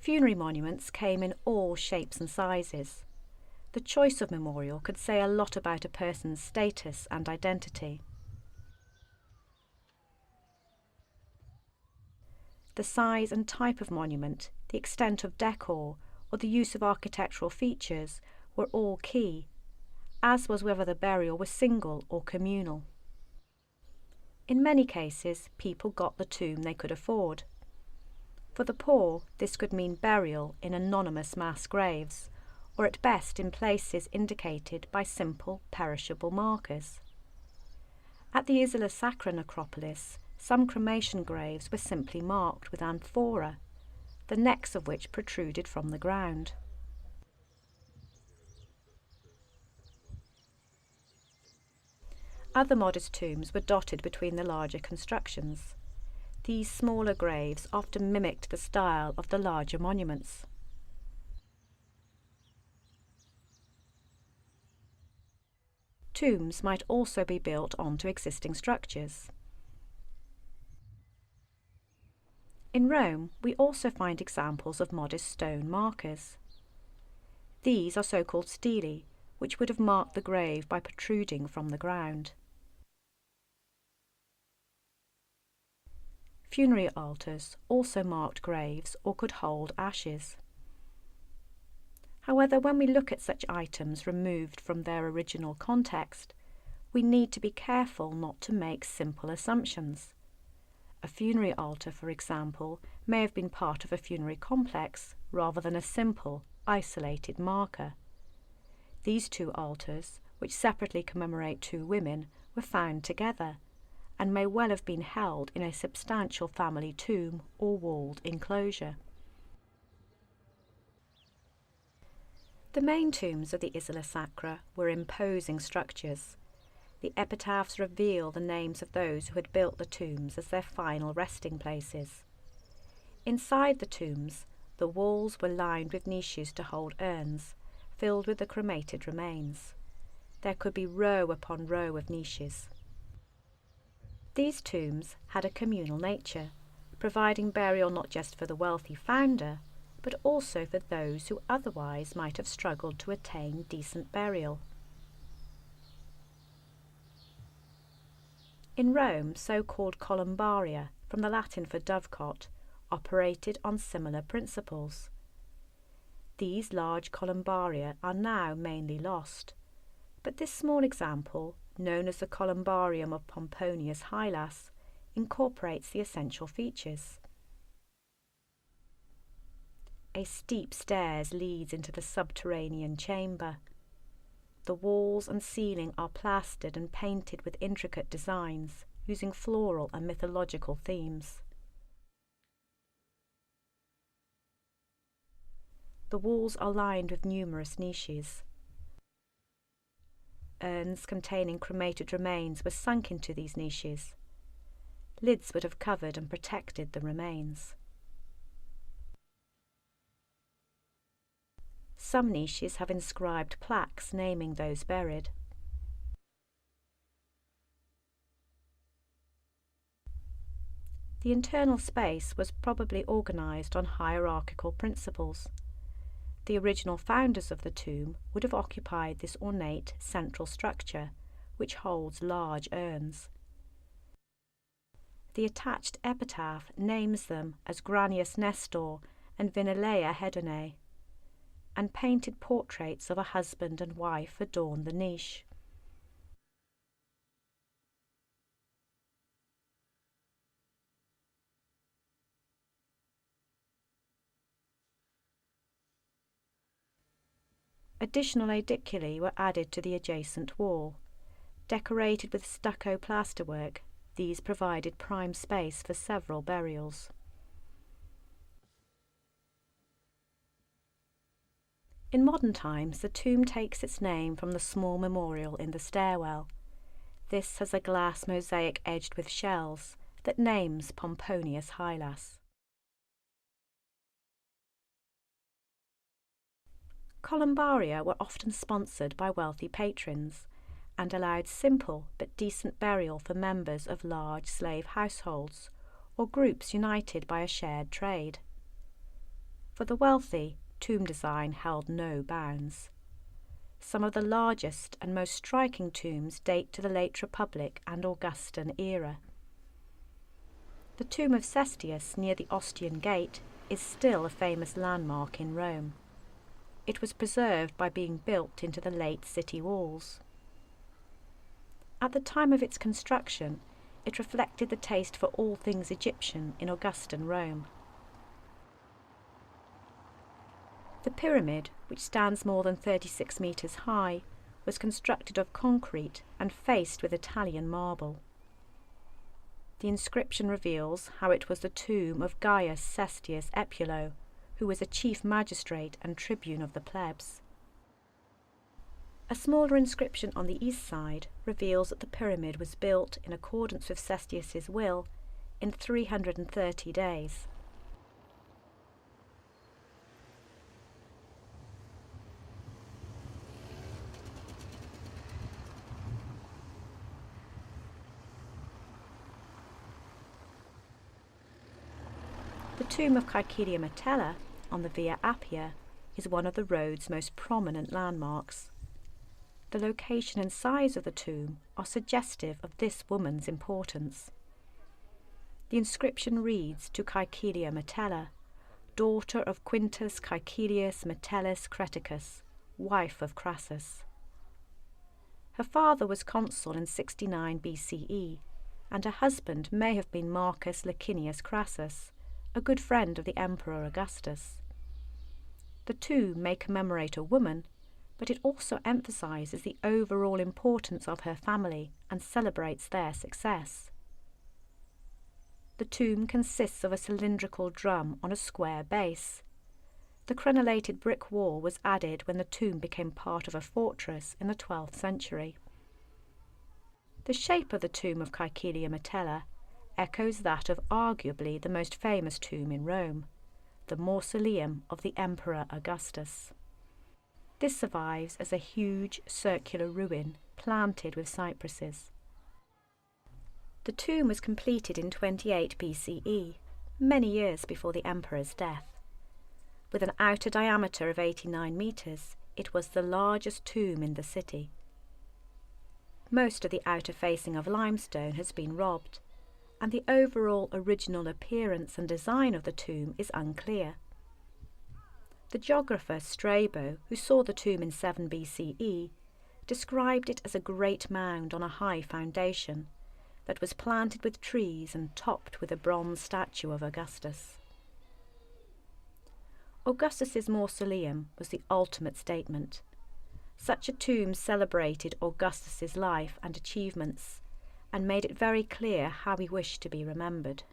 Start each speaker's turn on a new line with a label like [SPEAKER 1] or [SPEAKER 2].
[SPEAKER 1] Funerary monuments came in all shapes and sizes. The choice of memorial could say a lot about a person's status and identity. The size and type of monument, the extent of decor, or the use of architectural features were all key, as was whether the burial was single or communal. In many cases, people got the tomb they could afford. For the poor, this could mean burial in anonymous mass graves, or at best in places indicated by simple, perishable markers. At the Isola Sacra necropolis, some cremation graves were simply marked with amphora, the necks of which protruded from the ground. Other modest tombs were dotted between the larger constructions. These smaller graves often mimicked the style of the larger monuments. Tombs might also be built onto existing structures. In Rome, we also find examples of modest stone markers. These are so-called stelae, which would have marked the grave by protruding from the ground. Funerary altars also marked graves or could hold ashes. However, when we look at such items removed from their original context, we need to be careful not to make simple assumptions. A funerary altar, for example, may have been part of a funerary complex rather than a simple, isolated marker. These two altars, which separately commemorate two women, were found together, and may well have been held in a substantial family tomb or walled enclosure. The main tombs of the Isola Sacra were imposing structures. The epitaphs reveal the names of those who had built the tombs as their final resting places. Inside the tombs, the walls were lined with niches to hold urns, filled with the cremated remains. There could be row upon row of niches. These tombs had a communal nature, providing burial not just for the wealthy founder, but also for those who otherwise might have struggled to attain decent burial. In Rome, so-called columbaria, from the Latin for dovecot, operated on similar principles. These large columbaria are now mainly lost, but this small example, known as the Columbarium of Pomponia's Hylas, incorporates the essential features. A steep stairs leads into the subterranean chamber. The walls and ceiling are plastered and painted with intricate designs, using floral and mythological themes. The walls are lined with numerous niches. Urns containing cremated remains were sunk into these niches. Lids would have covered and protected the remains. Some niches have inscribed plaques naming those buried. The internal space was probably organised on hierarchical principles. The original founders of the tomb would have occupied this ornate central structure, which holds large urns. The attached epitaph names them as Granius Nestor and Vinalea Hedone, and painted portraits of a husband and wife adorn the niche. Additional aediculi were added to the adjacent wall. Decorated with stucco plasterwork, these provided prime space for several burials. In modern times, the tomb takes its name from the small memorial in the stairwell. This has a glass mosaic edged with shells that names Pomponia's Hylas. Columbaria were often sponsored by wealthy patrons and allowed simple but decent burial for members of large slave households or groups united by a shared trade. For the wealthy, tomb design held no bounds. Some of the largest and most striking tombs date to the late Republic and Augustan era. The tomb of Cestius near the Ostian Gate is still a famous landmark in Rome. It was preserved by being built into the late city walls. At the time of its construction, it reflected the taste for all things Egyptian in Augustan Rome. The pyramid, which stands more than 36 metres high, was constructed of concrete and faced with Italian marble. The inscription reveals how it was the tomb of Gaius Cestius Epulo, who was a chief magistrate and tribune of the plebs. A smaller inscription on the east side reveals that the pyramid was built in accordance with Cestius's will in 330 days. The tomb of Cecilia Metella on the Via Appia is one of the road's most prominent landmarks. The location and size of the tomb are suggestive of this woman's importance. The inscription reads to Cecilia Metella, daughter of Quintus Caecilius Metellus Creticus, wife of Crassus. Her father was consul in 69 BCE, and her husband may have been Marcus Licinius Crassus, a good friend of the Emperor Augustus. The tomb may commemorate a woman, but it also emphasises the overall importance of her family and celebrates their success. The tomb consists of a cylindrical drum on a square base. The crenellated brick wall was added when the tomb became part of a fortress in the 12th century. The shape of the tomb of Cecilia Metella echoes that of arguably the most famous tomb in Rome, the Mausoleum of the Emperor Augustus. This survives as a huge circular ruin planted with cypresses. The tomb was completed in 28 BCE, many years before the emperor's death. With an outer diameter of 89 metres, it was the largest tomb in the city. Most of the outer facing of limestone has been robbed, and the overall original appearance and design of the tomb is unclear. The geographer Strabo, who saw the tomb in 7 BCE, described it as a great mound on a high foundation that was planted with trees and topped with a bronze statue of Augustus. Augustus's mausoleum was the ultimate statement. Such a tomb celebrated Augustus's life and achievements and made it very clear how he wished to be remembered.